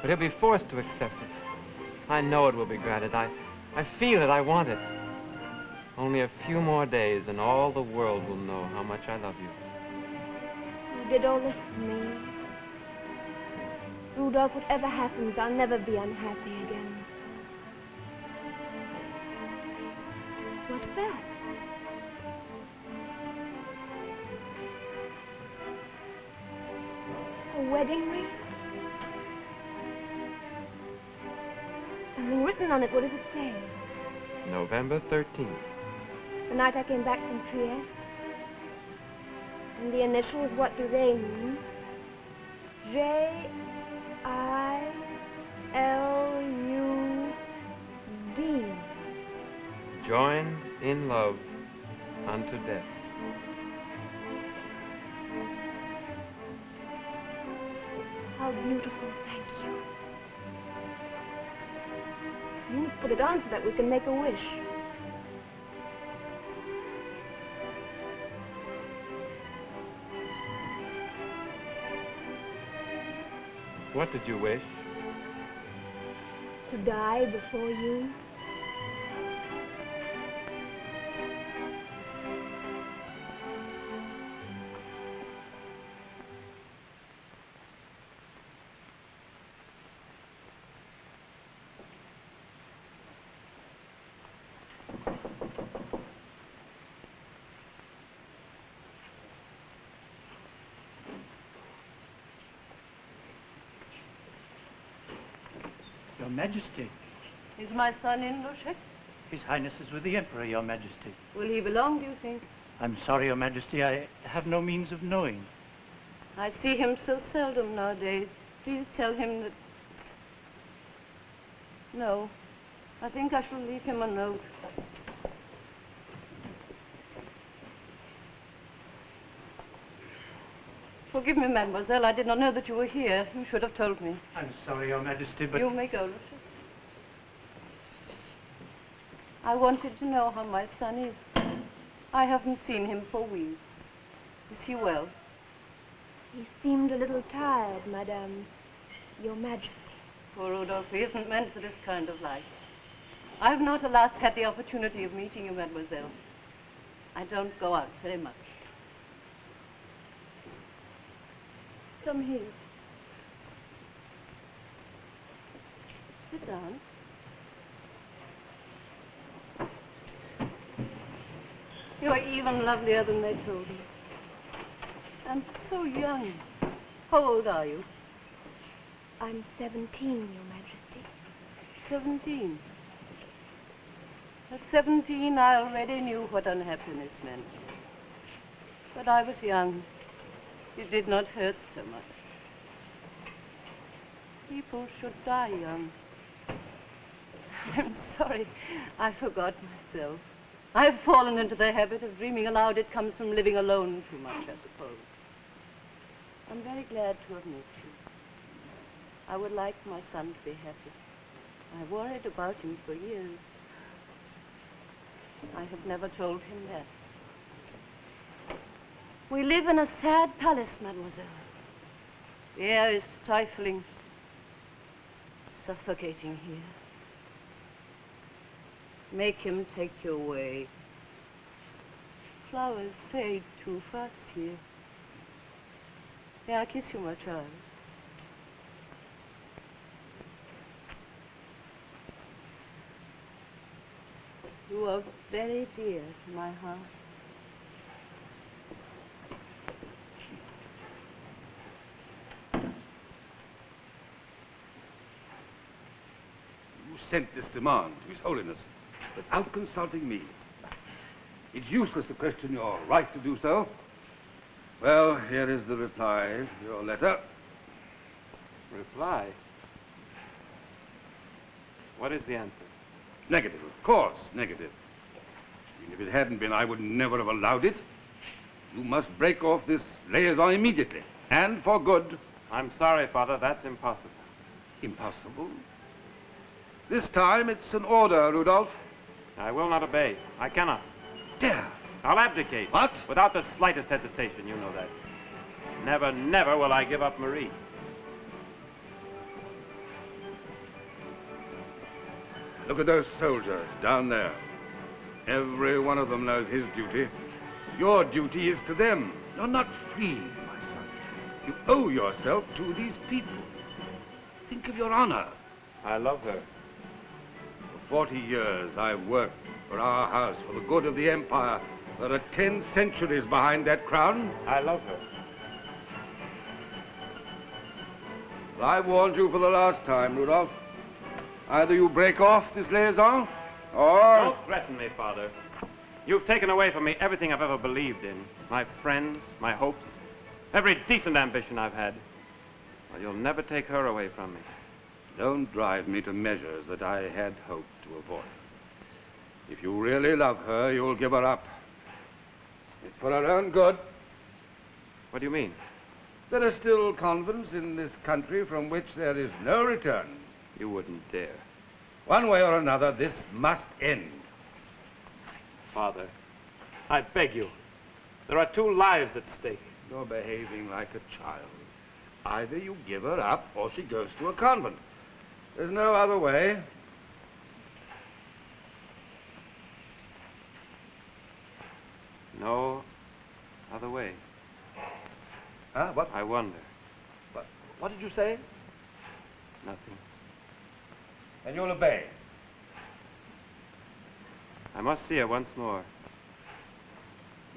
but he'll be forced to accept it. I know it will be granted. I feel it. I want it. Only a few more days and all the world will know how much I love you. You did all this for me. Rudolph, whatever happens, I'll never be unhappy again. What's that? A wedding ring? Something written on it. What does it say? November 13th. The night I came back from Trieste. And the initials, what do they mean? J-I-L-U-D. Joined in love unto death. How beautiful, thank you. You must put it on so that we can make a wish. What did you wish? To die before you. Majesty. Is my son in, Rochette? His Highness is with the Emperor, Your Majesty. Will he be long, do you think? I'm sorry, Your Majesty, I have no means of knowing. I see him so seldom nowadays. Please tell him that... No, I think I shall leave him a note. Forgive me, mademoiselle. I did not know that you were here. You should have told me. I'm sorry, Your Majesty, but... You may go, Lucius. I wanted to know how my son is. I haven't seen him for weeks. Is he well? He seemed a little tired, Madame, Your Majesty. Poor Rudolf, he isn't meant for this kind of life. I have not, alas, had the opportunity of meeting you, mademoiselle. I don't go out very much. Come here. Sit down. You're even lovelier than they told me. And so young. How old are you? I'm 17, Your Majesty. 17. At 17, I already knew what unhappiness meant. But I was young. It did not hurt so much. People should die young. I'm sorry. I forgot myself. I've fallen into the habit of dreaming aloud. It comes from living alone too much, I suppose. I'm very glad to have met you. I would like my son to be happy. I worried about him for years. I have never told him that. We live in a sad palace, mademoiselle. The air is stifling, suffocating here. Make him take you away. Flowers fade too fast here. May I kiss you, my child? You are very dear to my heart. You sent this demand to His Holiness without consulting me. It's useless to question your right to do so. Well, here is the reply to your letter. Reply? What is the answer? Negative, of course, negative. And if it hadn't been, I would never have allowed it. You must break off this liaison immediately, and for good. I'm sorry, Father, that's impossible. Impossible? This time it's an order, Rudolf. I will not obey. I cannot. Dare. I'll abdicate. What? Without the slightest hesitation, you know that. Never, never will I give up Marie. Look at those soldiers down there. Every one of them knows his duty. Your duty is to them. You're not free, my son. You owe yourself to these people. Think of your honor. I love her. For 40 years, I've worked for our house, for the good of the empire. There are 10 centuries behind that crown. I love her. Well, I warned you for the last time, Rudolf. Either you break off this liaison, or... Don't threaten me, Father. You've taken away from me everything I've ever believed in. My friends, my hopes, every decent ambition I've had. Well, you'll never take her away from me. Don't drive me to measures that I had hoped to avoid. If you really love her, you'll give her up. It's for her own good. What do you mean? There are still convents in this country from which there is no return. You wouldn't dare. One way or another, this must end. Father, I beg you. There are 2 lives at stake. You're behaving like a child. Either you give her up, or she goes to a convent. There's no other way. No other way. Huh? What? I wonder. What did you say? Nothing. And you'll obey? I must see her once more.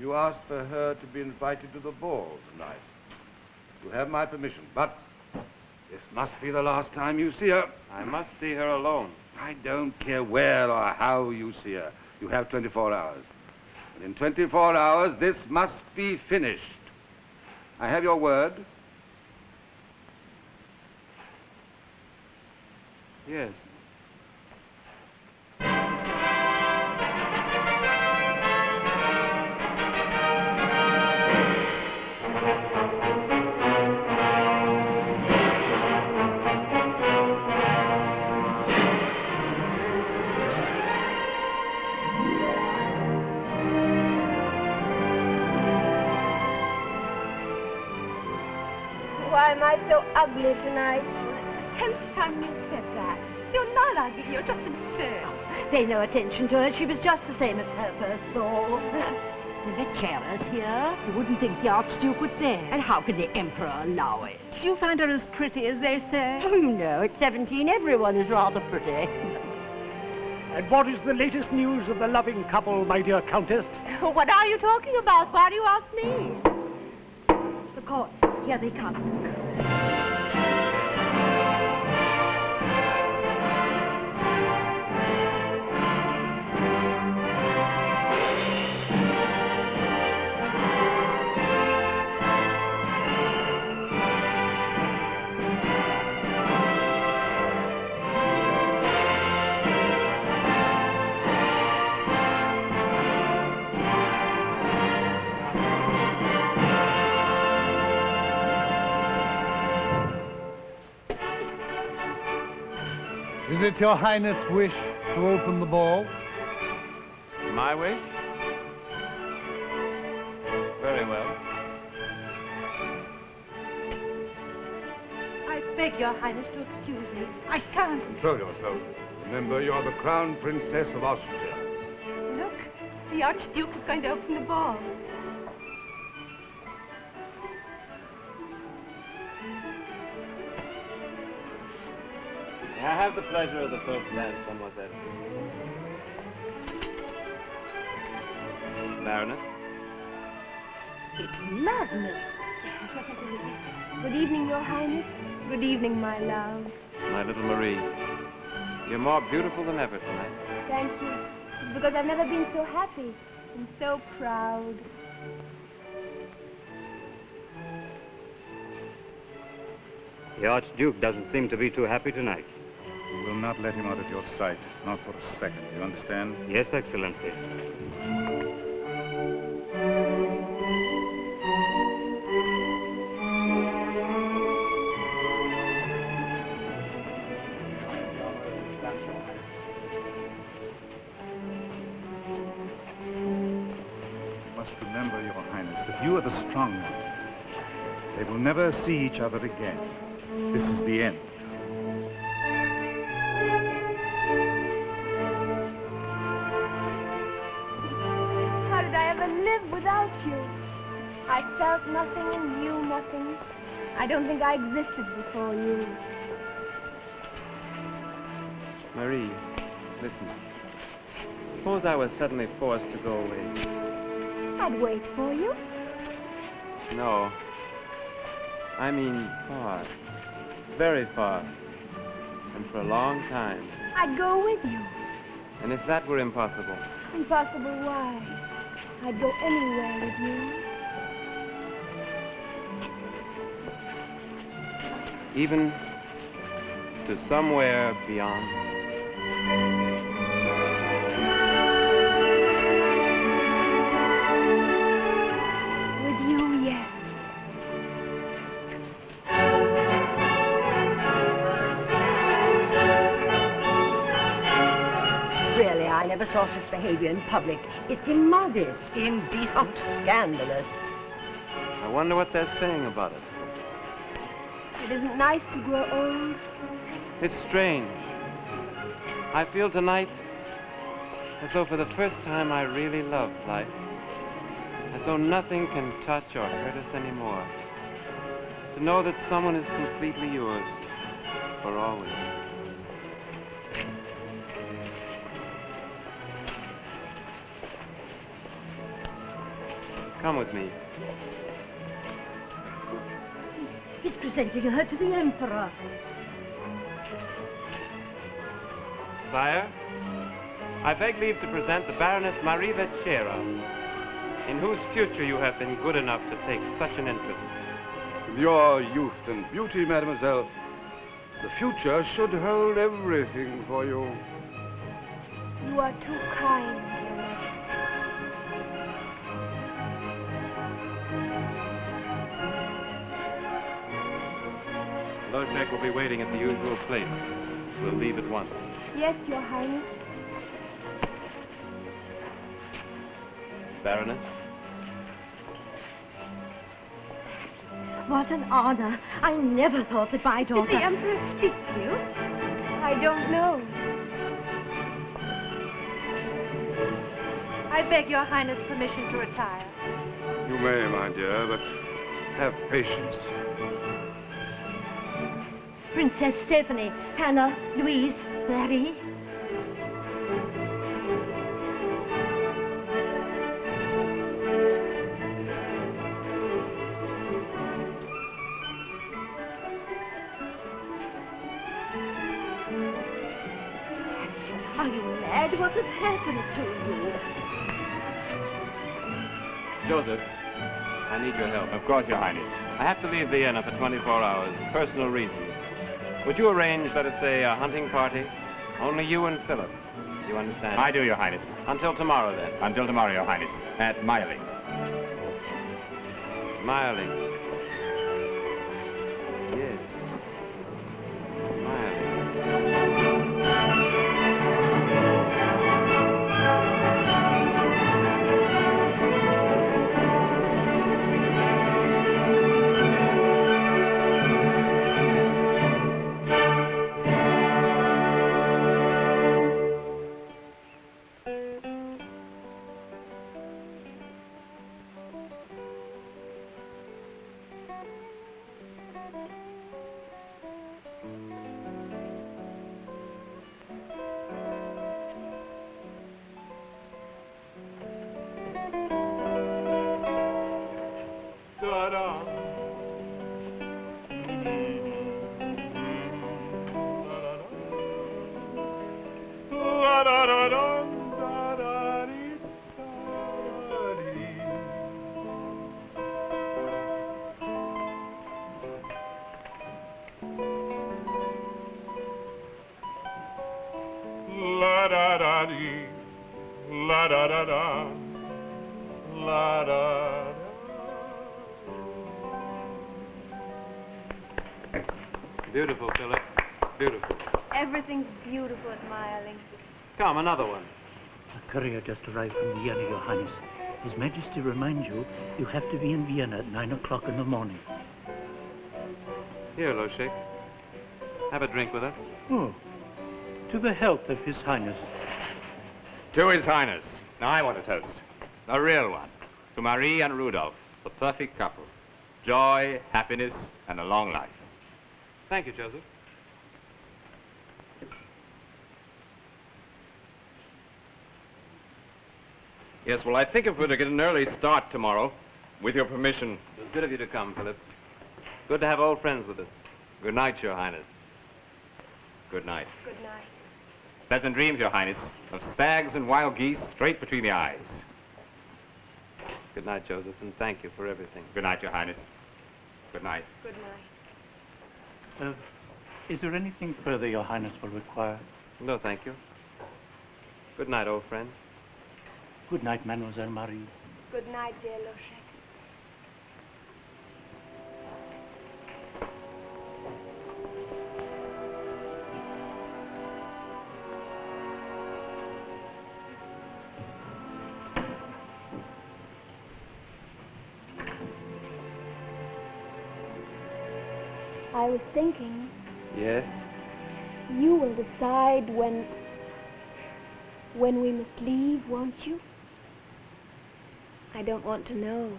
You asked for her to be invited to the ball tonight. You have my permission, but This must be the last time you see her. I must see her alone. I don't care where or how you see her. You have 24 hours. And in 24 hours, this must be finished. I have your word. Yes. Why am I so ugly tonight? 10th time you said that. You're not ugly. You're just absurd. Pay no attention to her. She was just the same as her first ball. The Vetseras here. You wouldn't think the Archduke would dare. And how could the Emperor allow it? Do you find her as pretty as they say? Oh, no. At 17, everyone is rather pretty. And what is the latest news of the loving couple, my dear Countess? What are you talking about? Why do you ask me? The court. Here they come. Is it your Highness' wish to open the ball? My wish? Very well. I beg your Highness to excuse me. I can't. Control yourself. Remember, you're the Crown Princess of Austria. Look, the Archduke is going to open the ball. May I have the pleasure of the first dance, mademoiselle? Baroness? It's madness. Good evening, Your Highness. Good evening, my love. My little Marie. You're more beautiful than ever tonight. Thank you. It's because I've never been so happy and so proud. The Archduke doesn't seem to be too happy tonight. You will not let him out of your sight, not for a second. You understand? Yes, Excellency. You must remember, Your Highness, that you are the strong one. They will never see each other again. This is the end. How did I ever live without you? I felt nothing and knew nothing. I don't think I existed before you. Marie, listen. Suppose I was suddenly forced to go away. I'd wait for you. No. I mean far. Very far. And for a long time. I'd go with you. And if that were impossible? Impossible why? I'd go anywhere with you. Even to somewhere beyond. With you, yes. Really, I never saw such behavior in public. It's immodest, indecent, scandalous. I wonder what they're saying about us. It isn't nice to grow old. It's strange. I feel tonight as though for the first time I really love life. As though nothing can touch or hurt us anymore. To know that someone is completely yours for always. Come with me. He's presenting her to the Emperor. Sire, I beg leave to present the Baroness Mary Vetsera, in whose future you have been good enough to take such an interest. With your youth and beauty, mademoiselle, the future should hold everything for you. You are too kind, Your Majesty. Loshek will be waiting at the usual place. We'll leave at once. Yes, Your Highness. Baroness? What an honor. I never thought that my daughter... Did the Emperor speak to you? I don't know. I beg Your Highness' permission to retire. You may, my dear, but have patience. Princess Stephanie, Hannah, Louise, Mary. Are you mad? What has happened to you? Joseph, I need your help. Of course, Your Highness. I have to leave Vienna for 24 hours. Personal reasons. Would you arrange, let us say, a hunting party? Only you and Philip. You understand? I do, Your Highness. Until tomorrow, then. Until tomorrow, Your Highness. At Mayerling. Mayerling. Yes. Beautiful, Philip. Beautiful. Everything's beautiful at Mayerling. Come, another one. A courier just arrived from Vienna, Your Highness. His Majesty reminds you, you have to be in Vienna at 9 o'clock in the morning. Here, Loshek. Have a drink with us. Oh, to the health of His Highness. To His Highness. Now I want a toast. A real one. To Marie and Rudolf, the perfect couple. Joy, happiness, and a long life. Thank you, Joseph. Yes, well, I think if we're to get an early start tomorrow, with your permission... It was good of you to come, Philip. Good to have old friends with us. Good night, Your Highness. Good night. Good night. Pleasant dreams, Your Highness, of stags and wild geese straight between the eyes. Good night, Joseph, and thank you for everything. Good night, Your Highness. Good night. Good night. Is there anything further Your Highness will require? No, thank you. Good night, old friend. Good night, Mademoiselle Marie. Good night, dear Loshek. I was thinking... Yes? You will decide when we must leave, won't you? I don't want to know.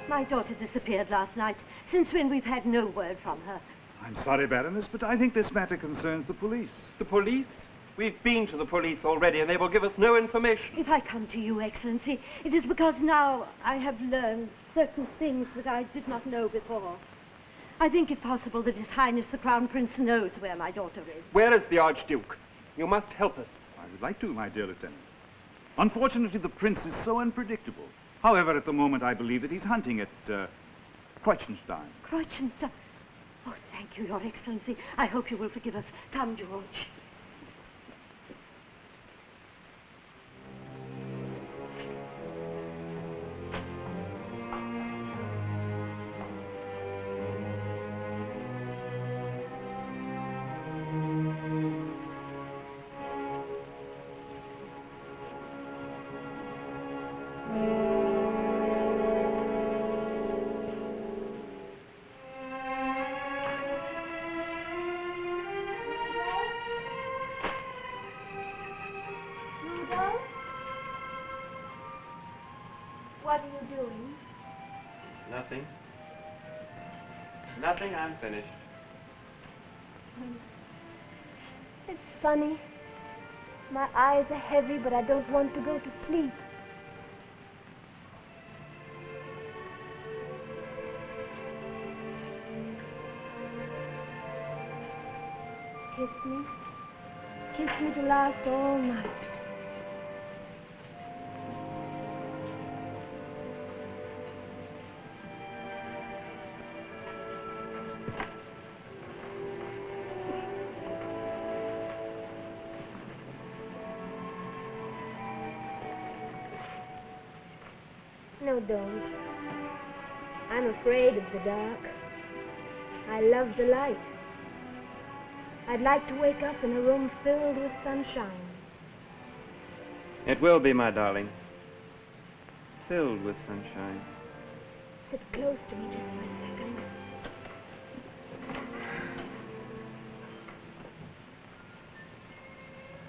My daughter disappeared last night. Since when we've had no word from her. I'm sorry, Baroness, but I think this matter concerns the police. The police? We've been to the police already, and they will give us no information. If I come to you, Excellency, it is because now I have learned certain things that I did not know before. I think it possible that His Highness the Crown Prince knows where my daughter is. Where is the Archduke? You must help us. I would like to, my dear Lieutenant. Unfortunately, the prince is so unpredictable. However, at the moment, I believe that he's hunting at Kreutzenstein. Kreutzenstein? Oh, thank you, Your Excellency. I hope you will forgive us. Come, George. What are you doing? Nothing. Nothing, I'm finished. It's funny. My eyes are heavy, but I don't want to go to sleep. Kiss me. Kiss me to last all night. No, don't. I'm afraid of the dark. I love the light. I'd like to wake up in a room filled with sunshine. It will be, my darling. Filled with sunshine. Sit close to me just for a second.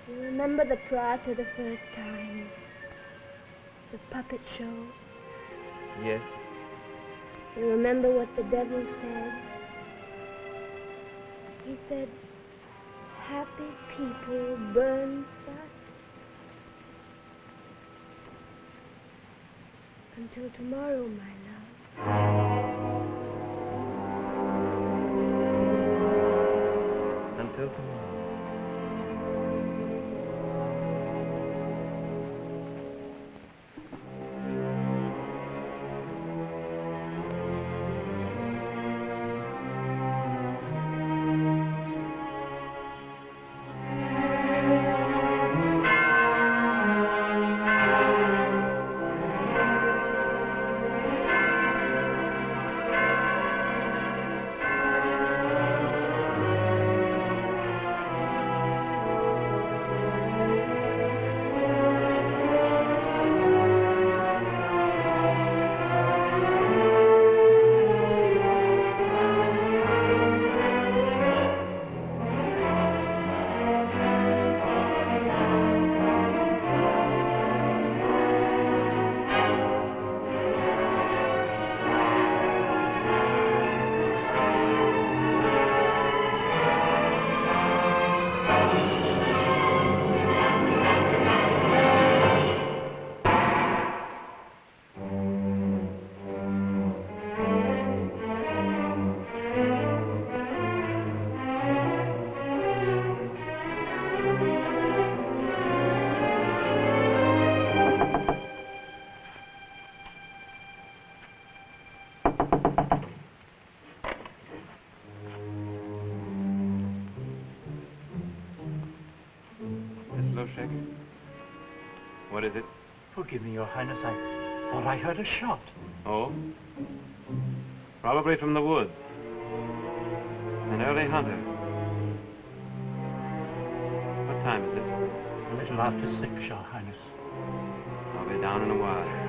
You remember the Prater the first time? The puppet show? Yes. You remember what the devil said? He said, happy people burn fast. Until tomorrow, my love. Until tomorrow. What is it? Forgive me, Your Highness. I thought I heard a shot. Oh? Probably from the woods. An early hunter. What time is it? A little after 6, Your Highness. I'll be down in a while.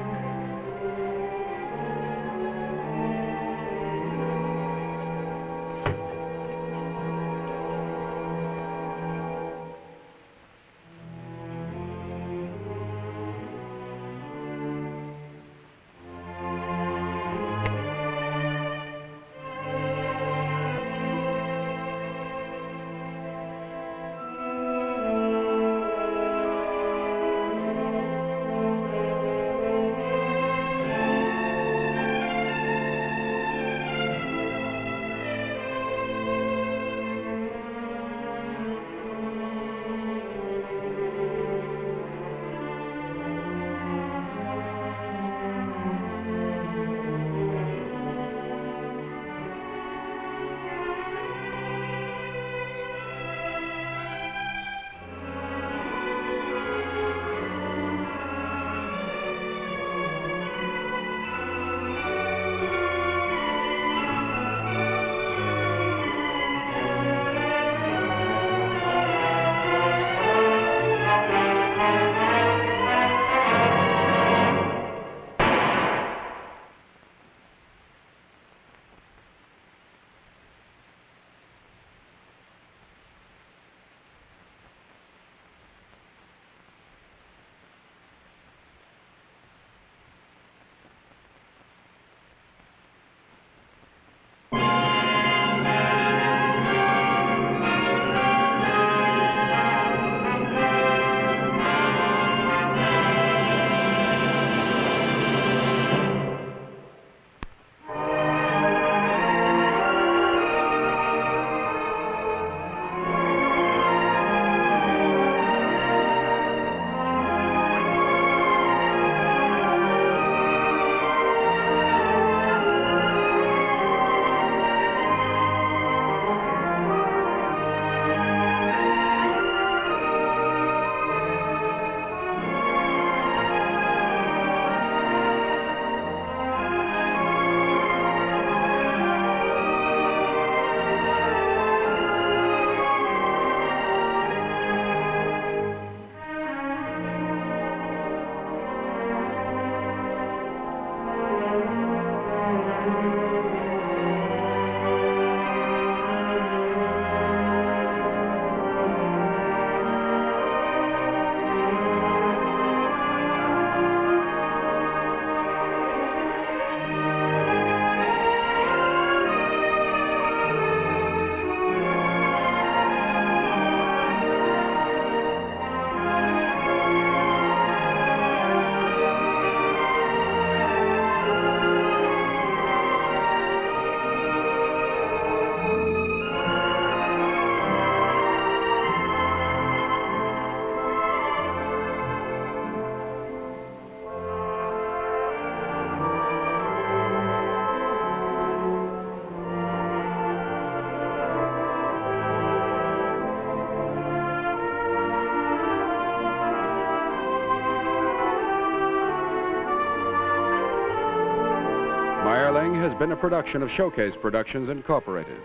Mayerling has been a production of Showcase Productions, Incorporated.